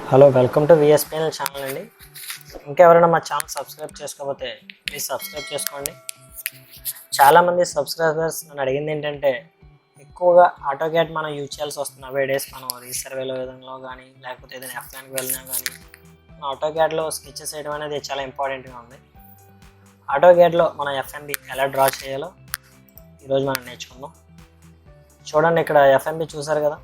Hello, welcome to విఎస్పిఎల్ channel అండి. ఇంకెవరైనా మా ఛానల్ సబ్స్క్రైబ్ చేసుకోకపోతే ప్లీజ్ సబ్స్క్రైబ్ చేసుకోండి. చాలామంది సబ్స్క్రైబర్స్ నన్ను అడిగింది ఏంటంటే, ఎక్కువగా ఆటోగ్యాట్ మనం యూజ్ చేయాల్సి వస్తుంది. అవే డేస్ మనం రీసర్వేలో విధంలో కానీ లేకపోతే ఏదైనా ఎఫ్ఎన్కి వెళ్ళినా కానీ ఆటోగ్యాట్లో స్కెచెస్ వేయడం అనేది చాలా ఇంపార్టెంట్గా ఉంది. ఆటోగ్యాట్లో మనం ఎఫ్ఎన్బి ఎలా డ్రా చేయాలో ఈరోజు మనం నేర్చుకుందాం. చూడండి, ఇక్కడ ఎఫ్ఎన్బి చూసారు కదా,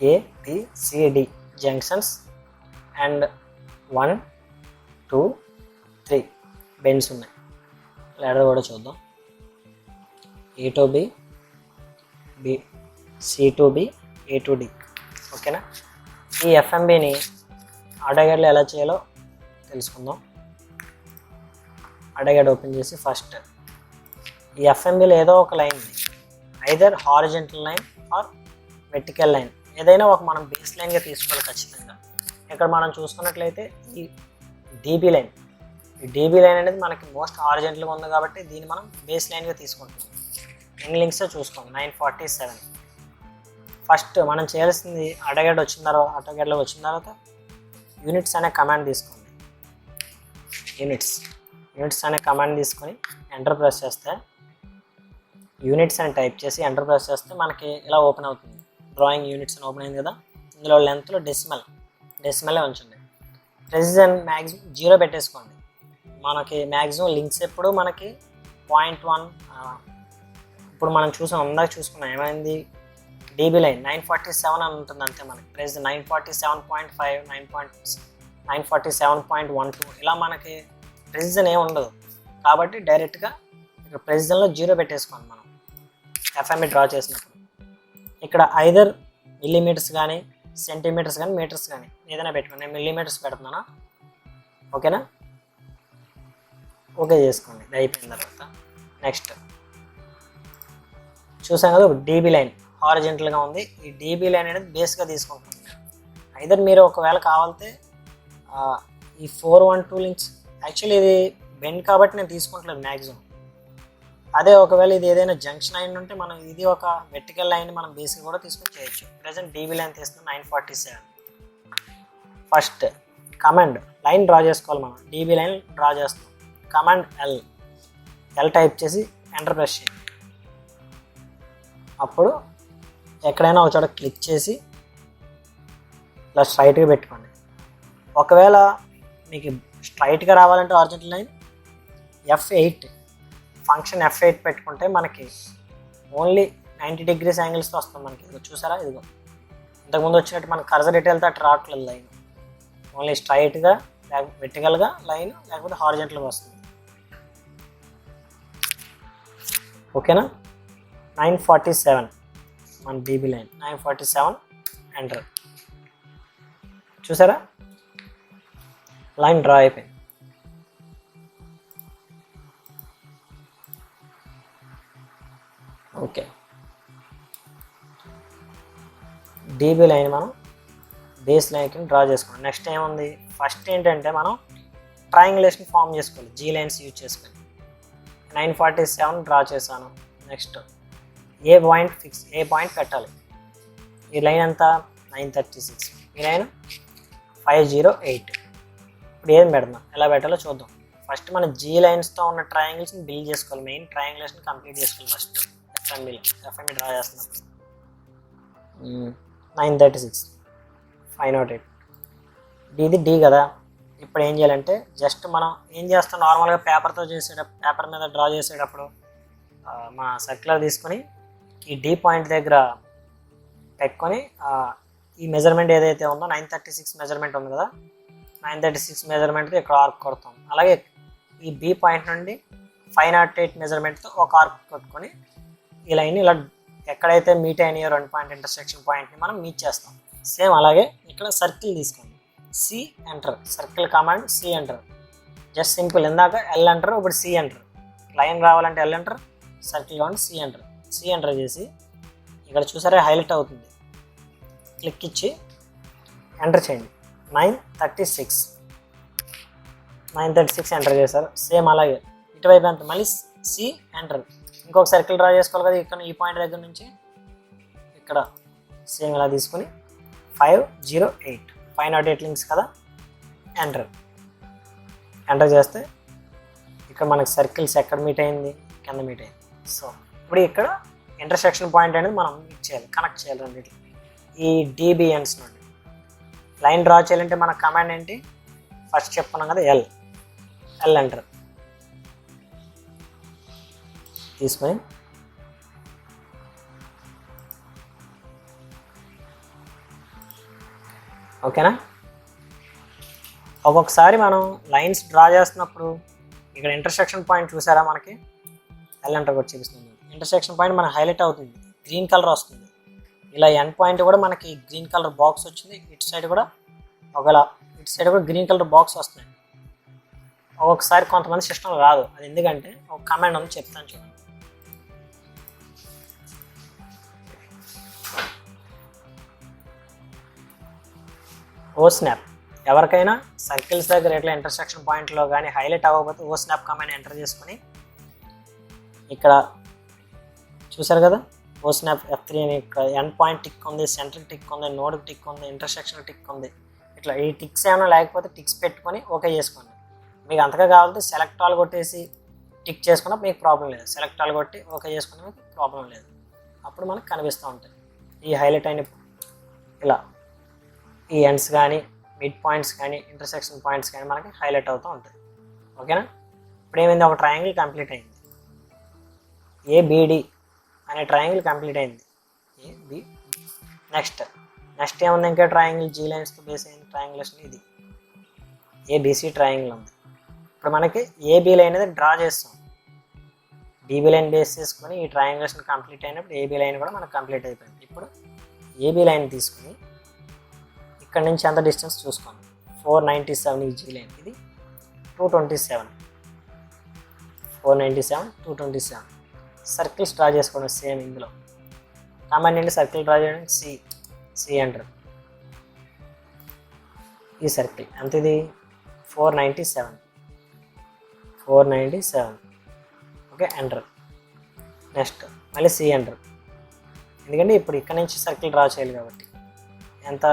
ABCD జంక్షన్స్ అండ్ 1, 2, 3 బెండ్స్ ఉన్నాయి. లెటర్ కూడా చూద్దాం. A to B, C to B, A to D. ఓకేనా? ఈ ఎఫ్ఎంబిని ఆటోగ్యాడ్లో ఎలా చేయాలో తెలుసుకుందాం. ఆటోగ్యాడ్ ఓపెన్ చేసి ఫస్ట్ ఈ ఎఫ్ఎంబిలో ఏదో ఒక line, either horizontal line or vertical line, ఏదైనా ఒక మనం బేస్ లైన్గా తీసుకోవాలి ఖచ్చితంగా. ఇక్కడ మనం చూసుకున్నట్లయితే ఈ డీబీ లైన్, ఈ డీబీ లైన్ అనేది మనకి మోస్ట్ హారిజంటల్గా ఉంది కాబట్టి దీన్ని మనం బేస్ లైన్గా తీసుకుంటున్నాం. ఎన్ని లింక్స్ చూసుకోండి, 947. ఫస్ట్ మనం చేయాల్సింది ఆటోగ్యాడ్ ఆటోగ్యాడ్లో వచ్చిన తర్వాత యూనిట్స్ అనే కమాండ్ తీసుకోండి. యూనిట్స్ అనే కమాండ్ తీసుకొని ఎంటర్ ప్రెస్ చేస్తే, యూనిట్స్ అని టైప్ చేసి ఎంటర్ ప్రెస్ చేస్తే మనకి ఇలా ఓపెన్ అవుతుంది. డ్రాయింగ్ యూనిట్స్ అని ఓపెన్ అయింది కదా. ఇందులో లెంత్లో డెసిమలే ఉంచండి. ప్రెసిజన్ మ్యాక్సిమం 0 పెట్టేసుకోండి. మనకి మ్యాక్సిమం లింక్స్ ఎప్పుడు మనకి 0.1. ఇప్పుడు మనం ఇందాక చూసుకున్నాం ఏమైంది, డీబీ లైన్ 947 అని ఉంటుంది అంతే. మనకి ప్రెసిజన్ 947.5, 947.12 ఇలా మనకి ప్రెసిజన్ ఏమి ఉండదు కాబట్టి డైరెక్ట్గా ఇక్కడ ప్రెసిజన్లో 0 పెట్టేసుకోండి. మనం ఎఫ్ఎంబి డ్రా చేసినప్పుడు ఇక్కడ ఐదర్ మిల్లీమీటర్స్ కానీ సెంటీమీటర్స్ కానీ మీటర్స్ కానీ ఏదైనా పెట్టుకోండి. నేను మిల్లీమీటర్స్ పెడుతున్నాను. ఓకేనా? ఓకే చేసుకోండి. ఇది అయిపోయిన తర్వాత నెక్స్ట్ చూసాం కదా, ఒక డీబీ లైన్ హారిజెంటల్గా ఉంది. ఈ డీబీ లైన్ అనేది బేస్గా తీసుకుంటుంది. ఐదర్ మీరు ఒకవేళ కావాలితే ఈ 412 లింక్స్, యాక్చువల్లీ ఇది బెండ్ కాబట్టి నేను తీసుకుంటలేదు మ్యాక్సిమం. అదే ఒకవేళ ఇది ఏదైనా జంక్షన్ లైన్ ఉంటే మనం ఇది ఒక వెర్టికల్ లైన్ మనం బేసిక్ కూడా తీసుకొని చేయొచ్చు. ప్రజెంట్ డీబీ లైన్ తీసుకుని 947. ఫస్ట్ కమాండ్ లైన్ డ్రా చేసుకోవాలి. మనం డీబీ లైన్ డ్రా చేస్తాం. కమాండ్ ఎల్ టైప్ చేసి ఎంటర్ ప్రెస్ చేయండి. అప్పుడు ఎక్కడైనా ఒక చోట క్లిక్ చేసి ఇలా స్ట్రైట్గా పెట్టుకోండి. ఒకవేళ మీకు స్ట్రైట్గా రావాలంటే horizontal line F8 function F8 పెట్టుకుంటే మనకి ఓన్లీ 90 degrees యాంగిల్స్తో వస్తుంది. మనకి ఇదిగో చూసారా, ఇదిగో ఇంతకుముందు వచ్చినట్టు మనకి కర్సర్ డీటెయిల్తో అట్లా రావట్లేదు. లైన్ ఓన్లీ స్ట్రైట్గా వెర్టికల్గా లైన్ లేకపోతే హారిజంటల్గా వస్తుంది. ఓకేనా? 947 మన డీబీ లైన్ 947 ఎంటర్. చూసారా, లైన్ డ్రా అయిపోయింది. ఓకే, డీబీ లైన్ మనం బేస్ లైన్కి డ్రా చేసుకోండి. నెక్స్ట్ ఏముంది, ఫస్ట్ ఏంటంటే మనం ట్రయాంగులేషన్ ఫామ్ చేసుకోవాలి. జీ లైన్స్ యూజ్ చేసుకొని 947 డ్రా చేశాను. నెక్స్ట్ ఏ పాయింట్ పెట్టాలి. ఈ లైన్ అంతా 936, ఈ లైన్ 508. ఇప్పుడు ఏం పెడదాం, ఎలా పెట్టాలో చూద్దాం. ఫస్ట్ మన జీ లైన్స్తో ఉన్న ట్రయాంగిల్స్ని బిల్డ్ చేసుకోవాలి. మెయిన్ ట్రయాంగులేషన్ కంప్లీట్ చేసుకోవాలి. ఫస్ట్ ఎఫ్ఎంబి డ్రా చేస్తున్నాం. 936, 508. ఇది డి కదా. ఇప్పుడు ఏం చేయాలంటే జస్ట్ మనం ఏం చేస్తాం, నార్మల్గా పేపర్ మీద డ్రా చేసేటప్పుడు మన సర్క్యులర్ తీసుకొని ఈ డి పాయింట్ దగ్గర పెట్టుకొని ఈ మెజర్మెంట్ ఏదైతే ఉందో 936 మెజర్మెంట్ ఉంది కదా, 936 మెజర్మెంట్తో ఇక్కడ ఆర్క్ కొడతాం. అలాగే ఈ బి పాయింట్ నుండి 508 మెజర్మెంట్తో ఒక ఆర్క్ కొట్టుకొని ఈ లైన్ ఇలా ఎక్కడైతే మీట్ అయినాయో 2 పాయింట్ ఇంటర్సెక్షన్ పాయింట్ని మనం మీట్ చేస్తాం. సేమ్ అలాగే ఇక్కడ సర్కిల్ తీసుకోండి. C enter, circle command C enter. Just simple. ఇందాక ఎల్ ఎంటర్, ఇప్పుడు సి ఎంటర్. లైన్ రావాలంటే ఎల్ ఎంటర్, సర్కిల్ కావాలంటే సి ఎంటర్ చేసి ఇక్కడ చూసారా హైలైట్ అవుతుంది. క్లిక్ ఇచ్చి ఎంటర్ చేయండి. 936 ఎంటర్ చేశారు. సేమ్ అలాగే ఇటువైపు ఎంత, మళ్ళీ సి ఎంటర్. ఇంకొక సర్కిల్ డ్రా చేసుకోవాలి కదా. ఇక్కడ ఈ పాయింట్ దగ్గర నుంచి ఇక్కడ సేమ్ ఇలా తీసుకొని 508 508 లింక్స్ కదా. ఎంటర్ చేస్తే ఇక్కడ మనకి సర్కిల్స్ ఎక్కడ మీట్ అయింది, కింద మీట్ అయింది. సో ఇప్పుడు ఇక్కడ ఇంటర్సెక్షన్ పాయింట్ అనేది మనం మీట్ చేయాలి, కనెక్ట్ చేయాలి రెండింటికి. ఈ డిబిఎన్స్ నుండి లైన్ డ్రా చేయాలంటే మన కమాండ్ ఏంటి, ఫస్ట్ చెప్పుకున్నాం కదా, ఎల్ ఎంటర్ తీసుకొని ఓకేనా. ఒక్కొక్కసారి మనం లైన్స్ డ్రా చేస్తున్నప్పుడు ఇక్కడ ఇంటర్సెక్షన్ పాయింట్ చూసారా, మనకి ఎల్ ఎంటర్ కూడా చూపిస్తుంది. ఇంటర్సెక్షన్ పాయింట్ మనకి హైలైట్ అవుతుంది, గ్రీన్ కలర్ వస్తుంది. ఇలా ఎండ్ పాయింట్ కూడా మనకి గ్రీన్ కలర్ బాక్స్ వచ్చింది, ఇటు సైడ్ కూడా గ్రీన్ కలర్ బాక్స్ వస్తుంది. ఒక్కొక్కసారి కొంతమంది సిస్టమ్ రాదు, అది ఎందుకంటే ఒక కమాండ్ ఉంది చెప్తాను చూడండి. ఓ స్నాప్, ఎవరికైనా సర్కిల్స్ దగ్గర ఇట్లా ఇంటర్సెక్షన్ పాయింట్లో కానీ హైలైట్ అవ్వకపోతే ఓ స్నాప్ కమాండ్ ఎంటర్ చేసుకొని ఇక్కడ చూసారు కదా, ఓ స్నాప్ F3 అని ఇక్కడ ఎండ్ పాయింట్ టిక్ ఉంది, సెంటర్ టిక్ ఉంది, నోడ్ టిక్ ఉంది, ఇంటర్సెక్షన్ టిక్ ఉంది. ఇట్లా ఈ టిక్స్ ఏమైనా లేకపోతే టిక్స్ పెట్టుకొని ఓకే చేసుకోండి. మీకు అంతగా కావాలంటే సెలెక్ట్ ఆల్ కొట్టేసి టిక్ చేసుకున్నా మీకు ప్రాబ్లం లేదు, సెలెక్ట్ ఆల్ కొట్టి ఓకే చేసుకున్నా మీకు ప్రాబ్లం లేదు. అప్పుడు మనకు కనిపిస్తూ ఉంటాయి ఈ హైలైట్ అయిన ఇలా ఈ ఎండ్స్ కానీ మిడ్ పాయింట్స్ కానీ ఇంటర్సెక్షన్ పాయింట్స్ కానీ మనకి హైలైట్ అవుతూ ఉంటాయి. ఓకేనా. ఇప్పుడు ఏమైంది, ఒక ట్రయాంగిల్ కంప్లీట్ అయింది, ఏబిడి అనే ట్రయాంగిల్ కంప్లీట్ అయింది. ఏబి నెక్స్ట్ ఏముంది, ఇంకా ట్రయాంగిల్ జీ లైన్స్తో బేస్ అయింది ట్రయాంగిలేషన్. ఇది ఏబిసి ట్రయాంగిల్ ఉంది. ఇప్పుడు మనకి ఏబి లైన్ అనేది డ్రా చేస్తాం, బీబీ లైన్ బేస్ చేసుకొని ఈ ట్రయాంగిలేషన్ కంప్లీట్ అయినప్పుడు ఏబి లైన్ కూడా మనకు కంప్లీట్ అయిపోయింది. ఇప్పుడు ఏబి లైన్ తీసుకుని ఇక్కడ నుంచి ఎంత డిస్టెన్స్ చూసుకోండి, 497 ఈ జీ లైన్, ఇది 227, 497 227. సర్కిల్స్ డ్రా చేసుకోండి సేమ్ ఇందులో. కమాండ్ నుండి సర్కిల్ డ్రా చేయడానికి సి ఎంటర్. ఈ సర్కిల్ ఎంత, ఇది 497 ఓకే, ఎంటర్. నెక్స్ట్ మళ్ళీ సి ఎంటర్, ఎందుకంటే ఇప్పుడు ఇక్కడ నుంచి సర్కిల్ డ్రా చేయాలి కాబట్టి. ఎంత,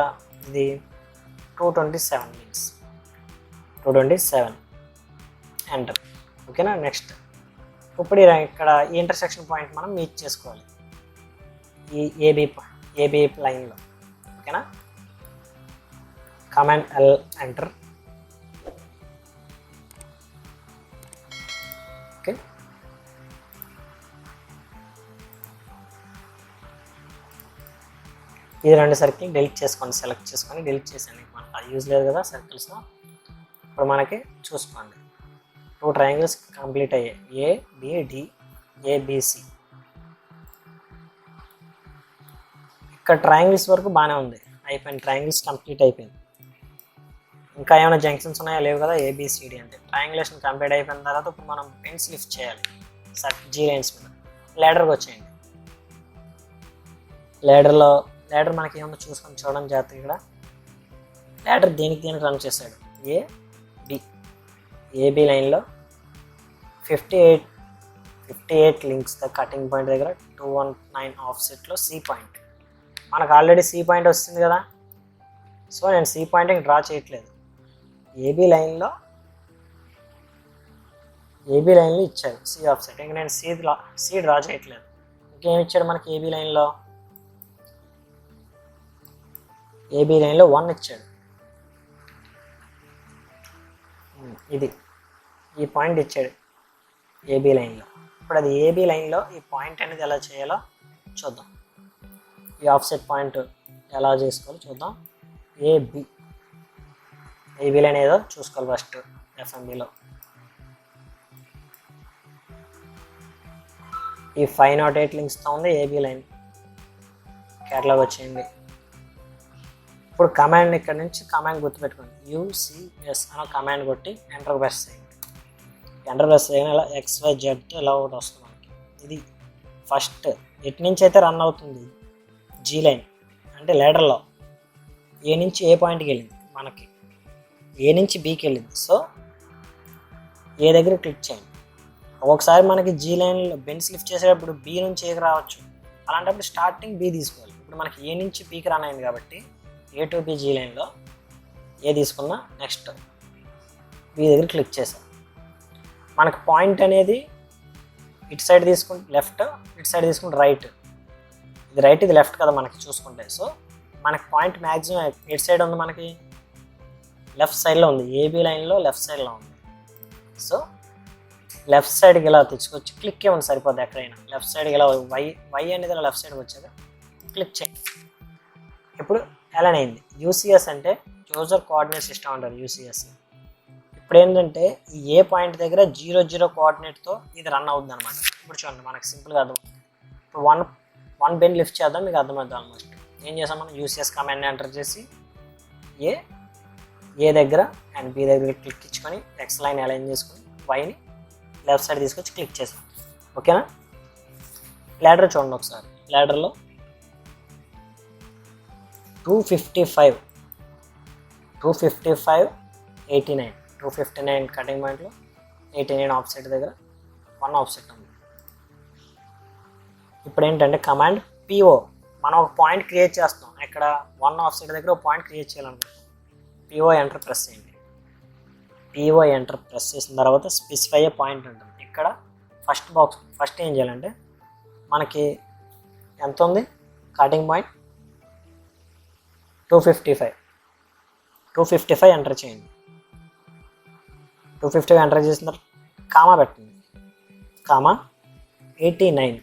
ఇది 227 మీన్స్ 227 ఎంటర్. ఓకేనా. నెక్స్ట్ ఇప్పుడు ఇక్కడ ఈ ఇంటర్సెక్షన్ పాయింట్ మనం మీట్ చేసుకోవాలి ఈ ఏబి లైన్లో. ఓకేనా. Command L enter. ఓకే, ఇది రెండు సర్కిల్ డెలిట్ చేసుకోండి, సెలెక్ట్ చేసుకొని డెలిట్ చేసాను, మనకు అది యూజ్ లేదు కదా సర్కిల్స్లో. ఇప్పుడు మనకి చూసుకోండి 2 ట్రయాంగిల్స్ కంప్లీట్ అయ్యాయి, ఏబిడి ఏబిసి. ఇక్కడ ట్రయాంగిల్స్ వరకు బాగానే ఉంది, అయిపోయింది, ట్రయాంగిల్స్ కంప్లీట్ అయిపోయింది. ఇంకా ఏమైనా జంక్షన్స్ ఉన్నాయా, లేవు కదా. ఏబిసిడి అంటే ట్రయాంగిలేషన్ కంప్లీట్ అయిపోయిన తర్వాత ఇప్పుడు మనం పెన్స్ లిఫ్ట్ చేయాలి జీ లైన్స్ మీద. ల్యాడర్కి వచ్చేయండి, ల్యాడర్ మనకి ఏమన్నా చూసుకొని చూడడం జాగ్రత్త. ఇక్కడ ల్యాడర్ దేనికి రన్ చేశాడు, ఏబి లైన్లో 58 లింక్స్ కటింగ్ పాయింట్ దగ్గర 219 ఆఫ్సెట్లో సి పాయింట్. మనకు ఆల్రెడీ సి పాయింట్ వస్తుంది కదా, సో నేను సి పాయింట్ డ్రా చేయట్లేదు. ఏబి లైన్లో ఇచ్చాడు సి ఆఫ్సెట్, ఇంక నేను సి డ్రా చేయట్లేదు. ఇంకేమి ఇచ్చాడు మనకి ఏబి లైన్లో 1 ఇచ్చాడు. ఇది ఈ పాయింట్ ఇచ్చాడు ఏబి లైన్లో. ఇప్పుడు అది ఏబి లైన్లో ఈ పాయింట్ అనేది ఎలా చేయాలో చూద్దాం, ఈ ఆఫ్సెట్ పాయింట్ ఎలా చేసుకోవాలో చూద్దాం. ఏబి లైన్ ఏదో చూసుకోవాలి ఫస్ట్ ఎఫ్ఎంబిలో. ఈ 508 లింక్స్తో ఉంది ఏబి లైన్. కేటలాగ్ వచ్చేయండి. ఇప్పుడు కమాండ్ ఇక్కడ నుంచి కమాండ్ గుర్తుపెట్టుకోండి, UCS అనే కమాండ్ కొట్టి ఎంటర్ ప్రెస్ చేయండి. ఎంటర్ ప్రెస్ చేయగానే ఇలా XYZ ఇలా ఒకటి వస్తుంది మనకి. ఇది ఫస్ట్ ఎటు నుంచి అయితే రన్ అవుతుంది జీ లైన్ అంటే లీడర్లో ఏ నుంచి ఏ పాయింట్కి వెళ్ళింది, మనకి ఏ నుంచి బీకి వెళ్ళింది. సో ఏ దగ్గర క్లిక్ చేయండి. ఒక్కొక్కసారి మనకి జీ లైన్లో బెంచ్ లిఫ్ట్ చేసేటప్పుడు బి నుంచి ఏకి రావచ్చు, అలాంటప్పుడు స్టార్టింగ్ బి తీసుకోవాలి. ఇప్పుడు మనకి ఏ నుంచి బీకి రన్ అయింది కాబట్టి ఏ టు బి జీ లైన్లో ఏ తీసుకున్నా నెక్స్ట్ బి దగ్గర క్లిక్ చేసాం. మనకు పాయింట్ అనేది ఇటు సైడ్ తీసుకుంటే లెఫ్ట్, ఇటు సైడ్ తీసుకుంటే రైట్. ఇది రైట్, ఇది లెఫ్ట్ కదా మనకి చూసుకుంటే. సో మనకి పాయింట్ మ్యాక్సిమం ఎటు సైడ్ ఉంది, మనకి లెఫ్ట్ సైడ్లో ఉంది. ఏబీ లైన్లో లెఫ్ట్ సైడ్లో ఉంది. సో లెఫ్ట్ సైడ్కి ఇలా తెచ్చుకొచ్చి క్లిక్ ఇవ్వండి సరిపోద్ది. ఎక్కడైనా లెఫ్ట్ సైడ్కి ఇలా వై అనేది ఇలా లెఫ్ట్ సైడ్కి వచ్చాక క్లిక్ చేయండి. ఇప్పుడు అలైన్ అయింది. యూసీఎస్ అంటే యూజర్ కోఆర్డినేట్ సిస్టమ్ అంటారు యూసీఎస్. ఇప్పుడు ఏంటంటే ఈ ఏ పాయింట్ దగ్గర 0 కోఆర్డినేట్తో ఇది రన్ అవుతుంది అనమాట. ఇప్పుడు చూడండి మనకు సింపుల్గా అర్థం. ఇప్పుడు వన్ బెన్ లిఫ్ట్ చేద్దాం, మీకు అర్థమవుతుంది. ఆల్మోస్ట్ ఏం చేసాం మనం, యూసీఎస్ కమాండ్ని ఎంటర్ చేసి ఏ దగ్గర అండ్ బి దగ్గర క్లిక్ ఇచ్చుకొని ఎక్స్ లైన్ అలైన్ చేసుకొని వైని లెఫ్ట్ సైడ్ తీసుకొచ్చి క్లిక్ చేసాం. ఓకేనా. ల్యాడర్ చూడండి ఒకసారి. ల్యాడర్లో 255, 89, 259 కటింగ్ పాయింట్లో 89 ఆఫ్ సెట్ దగ్గర 1 ఆఫ్ సెట్ ఉంది. ఇప్పుడు ఏంటంటే కమాండ్ పిఓ, మనం ఒక పాయింట్ క్రియేట్ చేస్తాం. ఇక్కడ 1 ఆఫ్ సెట్ దగ్గర ఒక పాయింట్ క్రియేట్ చేయాలనుకుంటాం. పిఓ ఎంటర్ ప్రెస్ చేయండి. పిఓ ఎంటర్ ప్రెస్ చేసిన తర్వాత స్పెసిఫై ఏ పాయింట్ ఉంటుంది. ఇక్కడ ఫస్ట్ ఏం చేయాలంటే మనకి ఎంత ఉంది కటింగ్ పాయింట్ 255 ఎంటర్ చేయండి. 255 ఎంటర్ చేసిన తర్వాత కామా పెట్టండి. కామా 89,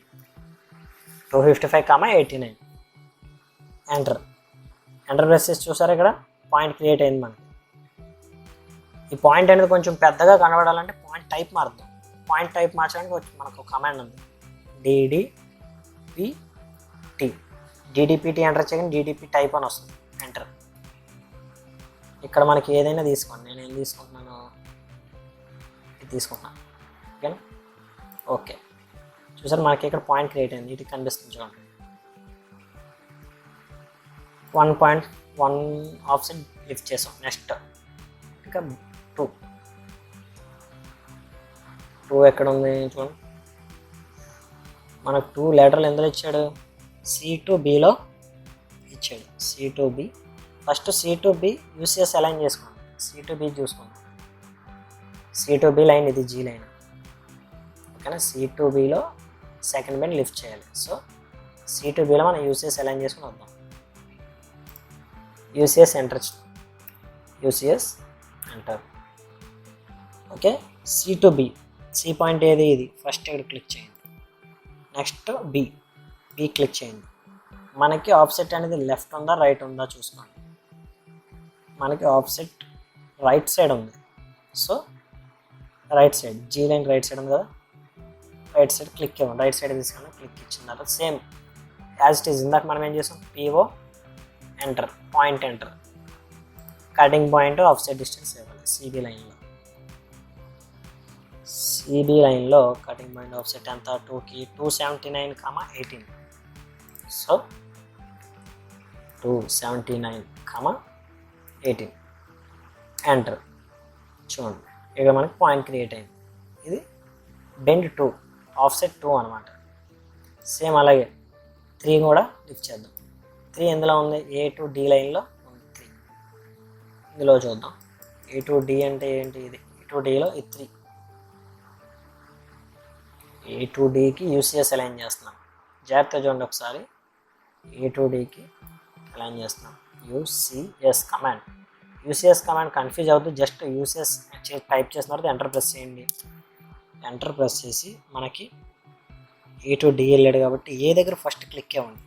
255, 89 ఎంటర్ ప్రెస్ చేసి చూసారా ఇక్కడ పాయింట్ క్రియేట్ అయింది మనకి. ఈ పాయింట్ అనేది కొంచెం పెద్దగా కనబడాలంటే పాయింట్ టైప్ మారుద్దాం. పాయింట్ టైప్ మార్చడానికి మనకు ఒక కమాండ్ ఉంది, డిడిపిటి ఎంటర్ చేయండి. డిడిపి టైప్ అని వస్తుంది, ఎంటర్. ఇక్కడ మనకి ఏదైనా తీసుకోండి. నేను ఏం తీసుకుంటున్నాను, ఇది తీసుకుంటున్నాను. ఓకేనా. ఓకే చూసారు మనకి ఇక్కడ పాయింట్ క్రియేట్ అయింది. ఇది కనిపిస్తుంది చూడండి. 1.1 ఆప్షన్ లిఫ్ట్ చేసాం. నెక్స్ట్ ఇంకా 2 ఎక్కడ ఉంది చూడండి. మనకు 2 లెటర్లు ఎందులో ఇచ్చాడు, C2Bలో ఇచ్చాడు. C2B first C2B UCS align చేసుకోండి. C2B చూసుకోండి. C2B లైన్ ఇది G లైన్. ఓకేనా. C2Bలో సెకండ్ బెండ్ లిఫ్ట్ చేయాలి. సో C2Bలో మనం యూసీఎస్ అలైన్ చేసుకుని వద్దాం. UCS enter. Okay. C2B, C point ఏది ఇది, ఫస్ట్ ఇక్కడ క్లిక్ చేయండి. నెక్స్ట్ బి క్లిక్ చేయండి. మనకి ఆఫ్సెట్ అనేది లెఫ్ట్ ఉందా రైట్ ఉందా చూసుకోండి. మనకి ఆఫ్సెట్ రైట్ సైడ్ ఉంది. So right side G line right side ఉంది కదా, రైట్ సైడ్ క్లిక్ ఇవ్వండి. రైట్ సైడ్ తీసుకుని క్లిక్ ఇచ్చిన తర్వాత సేమ్ యాజ్ ఇట్ ఈజ్ ఇందాక మనం ఏం చేసాం, PO enter, point enter, cutting point offset distance ఇవ్వాలి. సిబి లైన్లో కటింగ్ పాయింట్ ఆఫ్సెట్ ఎంత, 2కి 279, 18. So 279, 18 enter. చూడండి ఇక మనకి పాయింట్ క్రియేట్ అయింది. ఇది బెండ్ 2, ఆఫ్సెట్ 2 అనమాట. సేమ్ అలాగే 3 కూడా లిఫ్ట్ చేద్దాం. 3 ఎందులో ఉంది, ఏ టు డి లైన్లో ఉంది 3. ఇందులో చూద్దాం. ఏ టు డి అంటే ఏంటి, ఇది ఏ టు డిలో ఇది 3. ఏ టు డికి యూసీఎస్ అలైన్ చేస్తున్నాం. జాగ్రత్త చూడండి ఒకసారి. ఏ టు డికి అలైన్ చేస్తున్నాం. యూసీఎస్ కమాండ్ కన్ఫ్యూజ్ అవుతుంది. జస్ట్ యూసీఎస్ టైప్ చేసిన తర్వాత ఎంటర్ ప్రెస్ చేయండి. ఎంటర్ ప్రెస్ చేసి మనకి ఏ టు డి వెళ్ళాడు కాబట్టి ఏ దగ్గర ఫస్ట్ క్లిక్ ఇవ్వండి.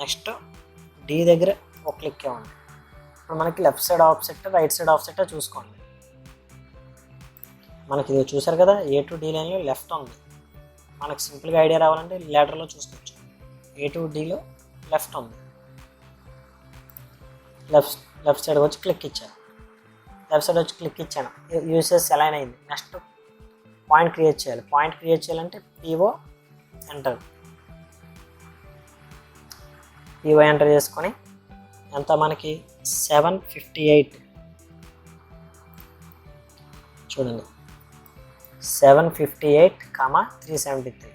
నెక్స్ట్ డి దగ్గర ఒక క్లిక్ ఇవ్వండి. ఇప్పుడు మనకి left side offset right side offset చూసుకోండి. మనకి ఇది చూసారు కదా, ఏ టు డి లైన్లో లెఫ్ట్ ఉంది. మనకు సింపుల్గా ఐడియా రావాలంటే లెటర్లో చూసుకోవచ్చు. ఏ టు డిలో లెఫ్ట్ ఉంది. లెఫ్ట్ సైడ్ వచ్చి క్లిక్ ఇచ్చాను. యూసీఎస్ అలైన్ అయింది. నెక్స్ట్ పాయింట్ క్రియేట్ చేయాలి. పాయింట్ క్రియేట్ చేయాలంటే పిఓ ఎంటర్ చేసుకొని ఎంత మనకి 758 చూడండి. 758, 373.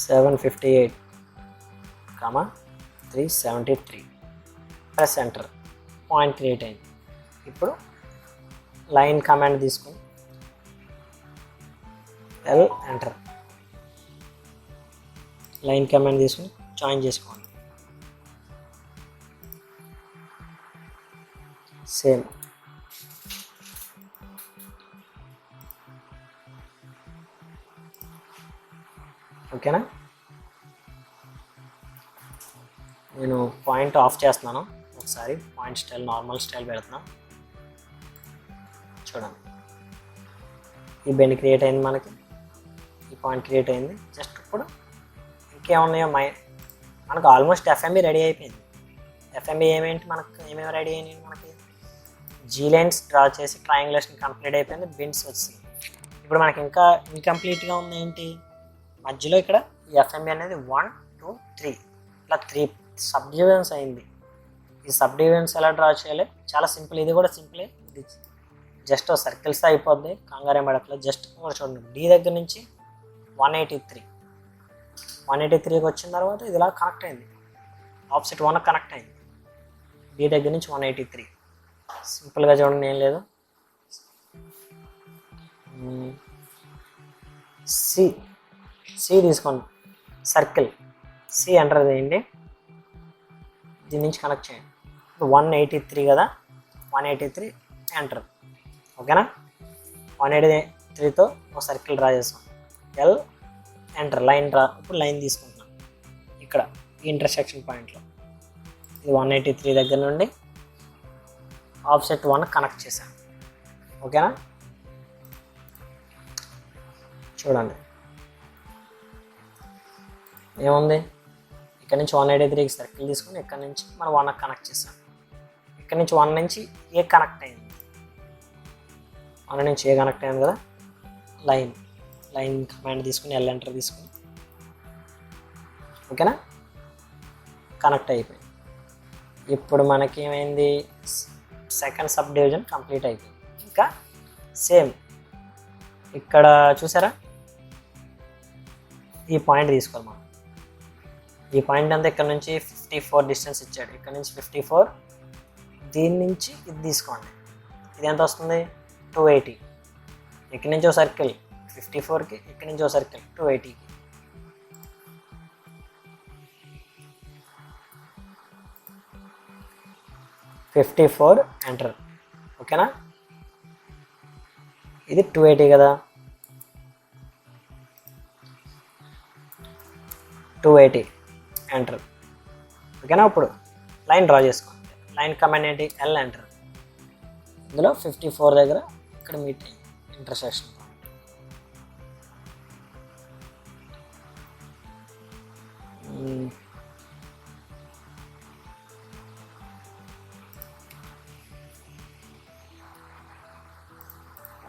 758, comma 373 press enter. Point create అయింది. ఇప్పుడు లైన్ కమాండ్ తీసుకొని ఎల్ ఎంటర్, లైన్ కమాండ్ తీసుకొని జాయిన్ చేసుకోండి. సేమ్ ఓకేనా. నేను పాయింట్ ఆఫ్ చేస్తున్నాను. ఒకసారి పాయింట్ స్టైల్ నార్మల్ స్టైల్ పెడుతున్నాను. చూడండి, ఈ బెండ్ క్రియేట్ అయింది, మనకి ఈ పాయింట్ క్రియేట్ అయింది. జస్ట్ ఇప్పుడు ఇంకేమున్నాయో మనకు ఆల్మోస్ట్ ఎఫ్ఎంబి రెడీ అయిపోయింది. ఎఫ్ఎంబి ఏమేమి రెడీ అయినాయి మనకి? జీ లైన్స్ డ్రా చేసి ట్రయాంగులేషన్ కంప్లీట్ అయిపోయింది, బిన్స్ వచ్చింది. ఇప్పుడు మనకి ఇంకా ఇన్కంప్లీట్గా ఉంది ఏంటి? మధ్యలో ఇక్కడ ఈ ఎఫ్ఎంబి అనేది 1 2 3 ఇట్లా 3 సబ్ డివిజన్స్ అయింది. ఈ సబ్ డివిజన్స్ ఎలా డ్రా చేయాలి? చాలా సింపుల్. ఇది కూడా సింపులే. ఇది జస్ట్ సర్కిల్స్ అయిపోద్ది, కంగారేం పడట్లేదు. జస్ట్ కూడా చూడండి, డి దగ్గర నుంచి 183కి వచ్చిన తర్వాత ఇది ఇలా కనెక్ట్ అయింది, ఆపోజిట్ 1 కనెక్ట్ అయింది. డి దగ్గర నుంచి 183. సింపుల్గా చూడండి, ఏం లేదు. సి తీసుకోండి, సర్కిల్ సి ఎంటర్ చేయండి, దీని నుంచి కనెక్ట్ చేయండి. 183 కదా, 183 ఎంటర్. ఓకేనా. 183తో ఒక సర్కిల్ డ్రా చేస్తాం. L enter, line draw. ఇప్పుడు లైన్ తీసుకుంటున్నాం ఇక్కడ ఈ ఇంటర్సెక్షన్ పాయింట్లో. ఇది 183 దగ్గర నుండి ఆఫ్సెట్ 1 కనెక్ట్ చేశాను. ఓకేనా. చూడండి ఏముంది, ఇక్కడ నుంచి 183కి సర్కిల్ తీసుకుని ఇక్కడ నుంచి మనం 1 కనెక్ట్ చేసాం. ఇక్కడ నుంచి 1 నుంచి ఏ కనెక్ట్ అయింది, 1 నుంచి ఏ కనెక్ట్ అయింది కదా. లైన్ కమాండ్ తీసుకుని ఎల్ ఎంటర్ తీసుకుని, ఓకేనా, కనెక్ట్ అయిపోయింది. ఇప్పుడు మనకి ఏమైంది, సెకండ్ సబ్ డివిజన్ కంప్లీట్ అయిపోయింది. ఇంకా సేమ్ ఇక్కడ చూసారా, ఈ పాయింట్ తీసుకోవాలి మనం. ఈ పాయింట్ అంతా ఇక్కడ నుంచి 54 డిస్టెన్స్ ఇచ్చాడు. ఇక్కడ నుంచి 54, దీని నుంచి ఇది తీసుకోండి. ఇది ఎంత వస్తుంది, 280. ఇక్కడి నుంచి ఒక సర్కిల్ 54కి, ఇక్కడి నుంచి ఒక సర్కిల్ 280కి. ఎంటర్. ఓకేనా. ఇది 280 కదా, 280 ఎంటర్. ఓకేనా. ఇప్పుడు లైన్ డ్రా చేసుకోండి. లైన్ కమాండ్ ఏంటి, ఎల్ ఎంటర్. ఇందులో 54 దగ్గర ఇక్కడ మీట్ అయ్యింది ఇంటర్సెక్షన్ పాయింట్.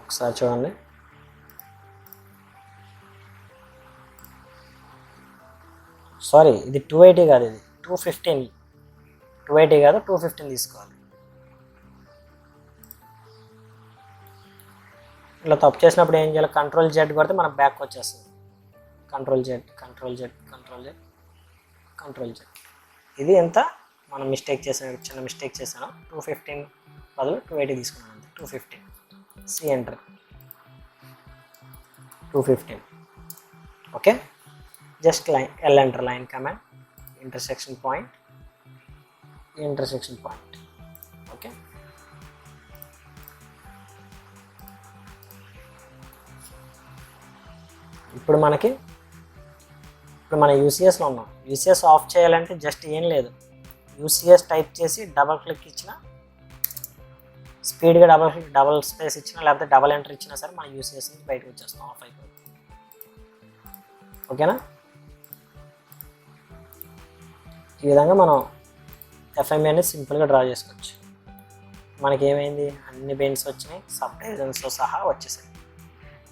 ఒకసారి చూడండి, సారీ ఇది 280 కాదు, ఇది 215. 280 కాదు, 215 తీసుకోవాలి. ఇట్లా తప్పు చేసినప్పుడు ఏం చేయాలి, కంట్రోల్ జెడ్ కొడితే మనకు బ్యాక్ వచ్చేస్తుంది. Control Z. ఇది ఎంత మనం మిస్టేక్ చేసాను, చిన్న మిస్టేక్ చేశాను. 215 బదులు 280 తీసుకున్నాను అంతే. 215 C enter, 215. Okay. Just line L enter, line command, intersection point. Okay. ఇప్పుడు మన యూసీఎస్లో ఉన్నాం. యూసీఎస్ ఆఫ్ చేయాలంటే జస్ట్ ఏం లేదు, యూసీఎస్ టైప్ చేసి డబల్ క్లిక్ ఇచ్చిన, స్పీడ్గా డబల్ స్పేస్ ఇచ్చినా, లేకపోతే డబల్ ఎంటర్ ఇచ్చినా సరే మన యూసీఎస్ నుంచి బయటకు వచ్చేస్తాం, ఆఫ్ అయిపోతుంది. ఓకేనా. ఈ విధంగా మనం ఎఫ్ఎంబి అనేది సింపుల్గా డ్రా చేసుకోవచ్చు. మనకి ఏమైంది, అన్ని బెండ్స్ వచ్చినాయి, సబ్ డివిజన్స్తో సహా వచ్చేసాయి.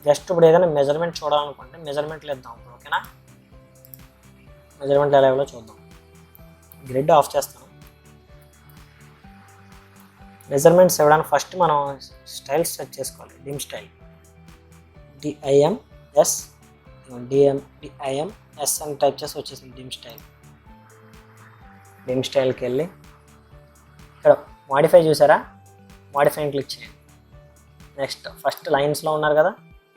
జస్ట్ ఇప్పుడు ఏదైనా మెజర్మెంట్ చూడాలనుకుంటే మెజర్మెంట్లు ఇద్దాం ఇప్పుడు. ఓకేనా. మెజర్మెంట్ ఎలా చూద్దాం. గ్రిడ్ ఆఫ్ చేస్తాను. మెజర్మెంట్స్ ఇవ్వడానికి ఫస్ట్ మనం స్టైల్ సెట్ చేసుకోవాలి. డిమ్ స్టైల్, డిఐఎంఎస్ అని టైప్ చేసి వచ్చేసింది డిమ్ స్టైల్. బిమ్ స్టైల్కి వెళ్ళి ఇక్కడ మాడిఫై చూసారా, మాడిఫైని క్లిక్ చేయండి. నెక్స్ట్ ఫస్ట్ లైన్స్లో ఉన్నారు కదా,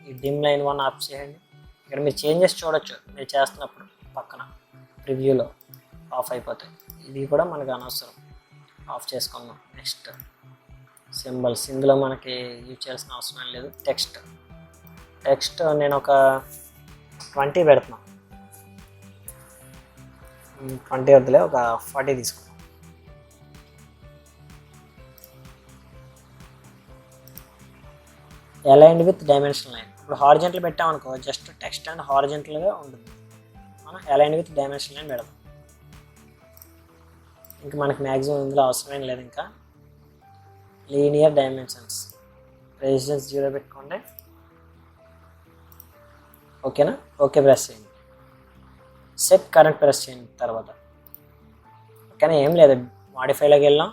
ఈ డిమ్ లైన్ 1 ఆఫ్ చేయండి. ఇక్కడ మీరు చేంజెస్ చూడొచ్చు మీరు చేస్తున్నప్పుడు, పక్కన ప్రివ్యూలో ఆఫ్ అయిపోతాయి. ఇది కూడా మనకు అనవసరం, ఆఫ్ చేసుకుందాం. నెక్స్ట్ సింబల్స్, ఇందులో మనకి యూజ్ చేయాల్సిన అవసరం లేదు. టెక్స్ట్ నేను ఒక 20 పెడుతున్నా, 20 వద్దులే, ఒక 40 తీసుకున్నాం. Aligned with dimension line. ఇప్పుడు హారిజెంటల్ పెట్టామనుకో, జస్ట్ టెక్స్ట్ అండ్ హారిజెంటల్గా ఉంటుంది. మనం అలైన్డ్ విత్ డైమెన్షన్ లైన్ పెడదాం. ఇంకా మనకి మ్యాక్సిమం ఇందులో అవసరమేం లేదు. ఇంకా లీనియర్ డైమెన్షన్స్, రెసిస్టెన్స్ 0 పెట్టుకోండి. ఓకేనా, ఓకే ప్రెస్ చేయండి. సెట్ కరెంట్ ప్రెస్ చేయండి తర్వాత. ఓకేనా, ఏం లేదు, మాడిఫైలోకి వెళ్ళాం,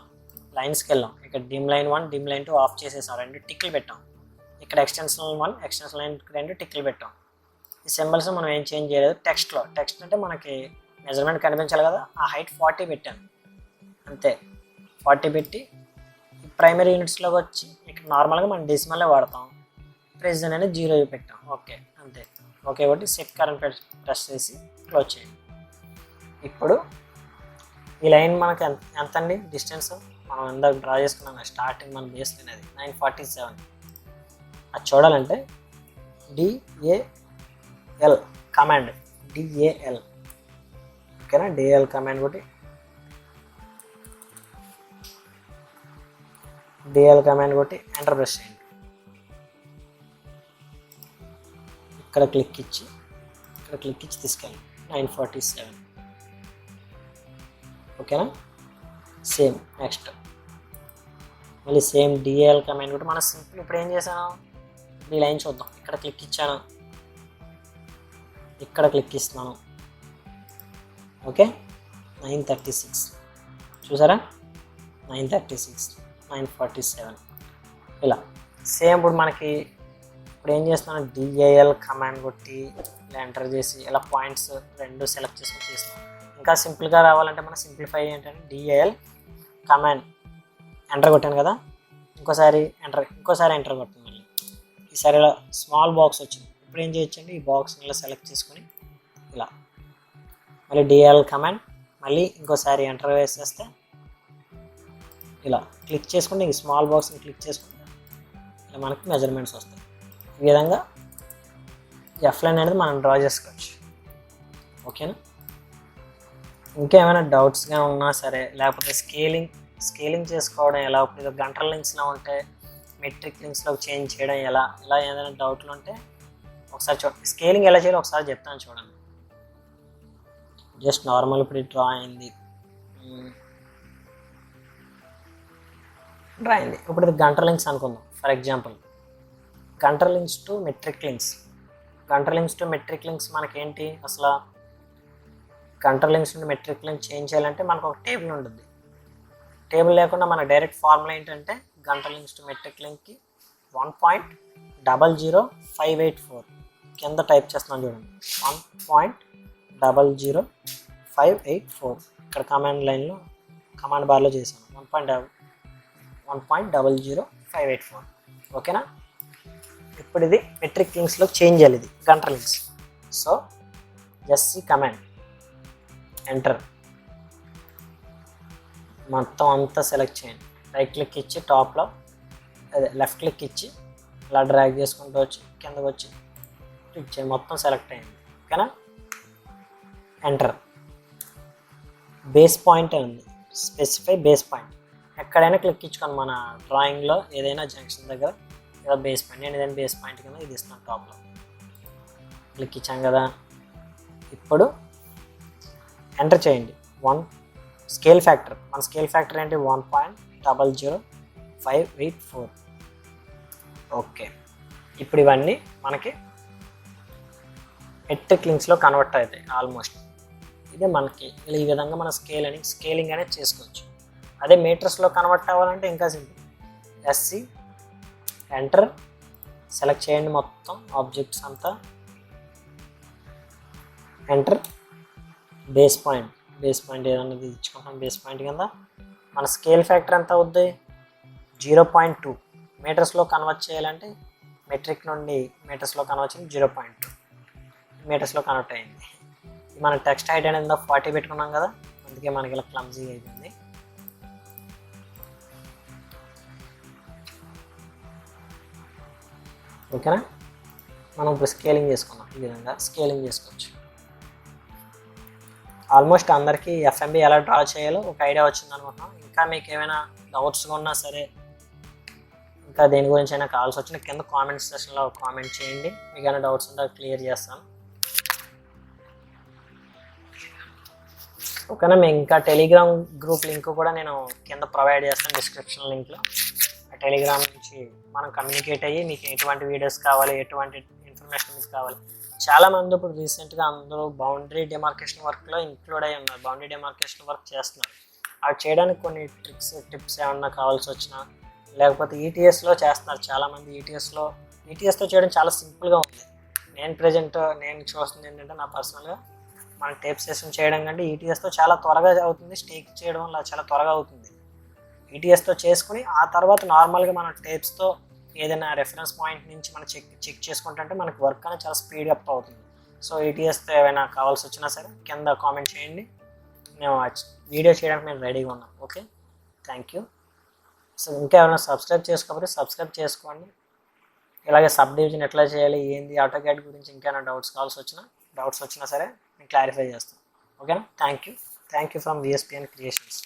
లైన్స్కి వెళ్ళాం. ఇక్కడ dim line 1 dim line 2 of చేసేసాం, 2 టిక్లు పెట్టాం. ఇక్కడ ఎక్స్టెన్షనల్ 1 ఎక్స్టెన్షనల్ లైన్ 2 టిక్లు పెట్టాం. ఈ సింబల్స్ మనం ఏం చేంజ్ చేయలేదు. టెక్స్ట్ అంటే మనకి మెజర్మెంట్ కనిపించాలి కదా, ఆ హైట్ 40 పెట్టాను అంతే. 40 పెట్టి ప్రైమరీ యూనిట్స్లోకి వచ్చి ఇక్కడ నార్మల్గా మనం డెసిమల్లే వాడతాం. ప్రెసిజన్ అనేది 0 పెట్టాం. ఓకే అంతే. ఓకే కాబట్టి సెట్ కరెంట్ ప్రెస్ చేసి క్లోజ్ చేయండి. ఇప్పుడు ఈ లైన్ మనకి ఎంత అండి డిస్టెన్స్, మనం ఇందాక డ్రా చేసుకున్నాం స్టార్టింగ్ మన బేస్ లైన్ అది 947. అది చూడాలంటే DAL కమాండ్, DAL. ఓకేనా, DAL కమాండ్ కొట్టి ఎంటర్ ప్రెస్ చేయండి. ఇక్కడ క్లిక్ ఇచ్చి తీసుకెళ్ళండి 947. ఓకేనా, సేమ్. నెక్స్ట్ మళ్ళీ సేమ్ DAL కమాండ్ కూడా మనం సింపుల్ ఇప్పుడు ఏం చేసాను, ఈ లైన్ చూద్దాం. ఇక్కడ క్లిక్ ఇచ్చాను, ఇక్కడ క్లిక్ ఇస్తున్నాను. ఓకే, 936 చూసారా, 936, 947 ఇలా సేమ్. ఇప్పుడు మనకి ఇప్పుడు ఏం చేస్తున్నాను, DAL కమాండ్ కొట్టి ఇలా ఎంటర్ చేసి ఇలా పాయింట్స్ 2 సెలెక్ట్ చేసుకొని తీస్తున్నాం. ఇంకా సింపుల్గా రావాలంటే మనం సింప్లిఫై ఏంటంటే DAL కమాండ్ ఎంటర్ కొట్టాను కదా, ఇంకోసారి ఎంటర్ కొట్టాను. మళ్ళీ ఈసారి ఇలా స్మాల్ బాక్స్ వచ్చింది. ఇప్పుడు ఏం చేయొచ్చండి, ఈ బాక్స్ని ఇలా సెలెక్ట్ చేసుకొని ఇలా మళ్ళీ DAL కమాండ్ మళ్ళీ ఇంకోసారి ఎంటర్ వేసేస్తే ఇలా క్లిక్ చేసుకుంటే ఈ స్మాల్ బాక్స్ని క్లిక్ చేసుకుంటే ఇలా మనకి మెజర్మెంట్స్ వస్తాయి. ఈ విధంగా ఎఫ్ లైన్ అనేది మనం డ్రా చేసుకోవచ్చు. ఓకేనా, ఇంకేమైనా డౌట్స్గా ఉన్నా సరే, లేకపోతే స్కేలింగ్ చేసుకోవడం ఎలా, ఇప్పుడు గంటల లింక్స్లో ఉంటే మెట్రిక్ లింక్స్లో చేంజ్ చేయడం ఎలా, ఇలా ఏదైనా డౌట్లు ఉంటే ఒకసారి చూడండి. స్కేలింగ్ ఎలా చేయాలో ఒకసారి చెప్తాను చూడండి. జస్ట్ నార్మల్ ఇప్పుడు డ్రా అయింది. ఇప్పుడు ఇది గంటల లింక్స్ అనుకుందాం. ఫర్ ఎగ్జాంపుల్ గంటల లింక్స్ టు మెట్రిక్ లింక్స్ మనకేంటి అసలు, గంటల లింక్స్ నుండి మెట్రిక్ లింక్ చేంజ్ చేయాలంటే మనకు ఒక టేబుల్ ఉంటుంది. టేబుల్ లేకుండా మన డైరెక్ట్ ఫార్ములా ఏంటంటే గంటల లింక్స్ టు మెట్రిక్ లింక్కి 1.00584 కింద టైప్ చేస్తున్నాను చూడండి, 1.00584. ఇక్కడ కమాండ్ బార్లో చేశాను 1.00584. ఓకేనా, ఇప్పుడు ఇది మెట్రిక్ లింక్స్లో చేంజ్ చేయాలి, ఇది గంటల links. So SC command enter, మొత్తం అంతా సెలెక్ట్ చేయండి. రైట్ క్లిక్ ఇచ్చి టాప్లో లెఫ్ట్ క్లిక్ ఇచ్చి ఇలా డ్రాగ్ చేసుకుంటూ వచ్చి కిందకు వచ్చి క్లిక్ చేయండి, మొత్తం సెలెక్ట్ అయింది. ఓకేనా, ఎంటర్. బేస్ పాయింట్ ఉంది, స్పెసిఫై బేస్ పాయింట్. ఎక్కడైనా క్లిక్ ఇచ్చుకోండి మన డ్రాయింగ్లో ఏదైనా జంక్షన్ దగ్గర ఇలా బేస్ పాయింట్. నేను ఏదైనా బేస్ పాయింట్ కింద ఇది ఇస్తాను. టాప్లో క్లిక్ ఇచ్చాం కదా, ఇప్పుడు ఎంటర్ చేయండి. స్కేల్ ఫ్యాక్టర్, మన స్కేల్ ఫ్యాక్టర్ ఏంటి 1.00584. ఓకే, ఇప్పుడు ఇవన్నీ మనకి మెట్రిక్ లింక్స్లో కన్వర్ట్ అవుతాయి ఆల్మోస్ట్. ఇదే మనకి ఈ విధంగా మన స్కేలింగ్ అనేది చేసుకోవచ్చు. అదే మీటర్స్లో కన్వర్ట్ అవ్వాలంటే ఇంకా సింపుల్. ఎస్సి ఎంటర్, సెలెక్ట్ చేయండి మొత్తం ఆబ్జెక్ట్స్ అంతా, enter, base point base point ఏదన్నా ఇచ్చుకుంటాం. బేస్ పాయింట్ కింద మన స్కేల్ ఫ్యాక్టర్ ఎంత అవుద్ది, 0.2. మీటర్స్లో కన్వర్ట్ చేయాలంటే మెట్రిక్ నుండి మీటర్స్లో కన్వర్ట్ చేయాలి, 0.2 మీటర్స్లో కన్వర్ట్ అయింది. మన టెక్స్ట్ హైట్ అనేది 40 పెట్టుకున్నాం కదా, అందుకే మనకి ఇలా క్లమ్జీగా అయిపోయింది. ఓకేనా, మనం ఇప్పుడు స్కేలింగ్ చేసుకున్నాం. ఈ విధంగా స్కేలింగ్ చేసుకోవచ్చు. ఆల్మోస్ట్ అందరికీ ఎఫ్ఎంబి ఎలా డ్రా చేయాలో ఒక ఐడియా వచ్చింది అనుకుంటున్నాం. ఇంకా మీకు ఏమైనా డౌట్స్గా ఉన్నా సరే, ఇంకా దేని గురించి అయినా కావాల్సి వచ్చినా కింద కామెంట్ సెక్షన్లో కామెంట్ చేయండి. మీకు ఏమైనా డౌట్స్ ఉంటే క్లియర్ చేస్తాను. ఓకేనా, మేము ఇంకా టెలిగ్రామ్ గ్రూప్ లింక్ కూడా నేను కింద ప్రొవైడ్ చేస్తాను డిస్క్రిప్షన్ లింక్లో. ఆ టెలిగ్రామ్ నుంచి మనం కమ్యూనికేట్ అయ్యి మీకు ఎటువంటి వీడియోస్ కావాలి, ఎటువంటి ఇన్ఫర్మేషన్ మీకు కావాలి. చాలామంది ఇప్పుడు రీసెంట్గా అందరూ బౌండరీ డిమార్కేషన్ వర్క్లో ఇంక్లూడ్ అయ్యి ఉన్నారు, బౌండరీ డిమార్కేషన్ వర్క్ చేస్తున్నారు. అవి చేయడానికి కొన్ని టిప్స్ ఏమన్నా కావాల్సి వచ్చినా, లేకపోతే ఈటీఎస్లో చేస్తున్నారు చాలామంది. ఈటీఎస్తో చేయడం చాలా సింపుల్గా ఉంది. నేను చూస్తుంది ఏంటంటే, నా పర్సనల్గా మన టేప్ సెషన్ చేయడం కంటే ఈటీఎస్తో చాలా త్వరగా అవుతుంది. స్టేక్ చేయడం వల్ల చాలా త్వరగా అవుతుంది. ఈటీఎస్తో చేసుకుని ఆ తర్వాత నార్మల్గా మన టేప్స్తో ఏదైనా రెఫరెన్స్ పాయింట్ నుంచి మనం చెక్ చేసుకుంటుంటే మనకి వర్క్ అనేది చాలా స్పీడ్ అప్ అవుతుంది. సో ఈటీఎస్తో ఏమైనా కావాల్సి వచ్చినా సరే కింద కామెంట్ చేయండి, మేము వీడియో చేయడానికి మేము రెడీగా ఉన్నాం. Okay, thank you. సో ఇంకా ఎవరైనా సబ్స్క్రైబ్ చేసుకోకపోతే సబ్స్క్రైబ్ చేసుకోండి. ఇలాగే సబ్ డివిజన్ ఎట్లా చేయాలి, ఏంది, ఆటోక్యాడ్ గురించి ఇంకేమైనా డౌట్స్ వచ్చినా సరే నేను క్లారిఫై చేస్తాను. ఓకేనా, thank you from VSPN creations.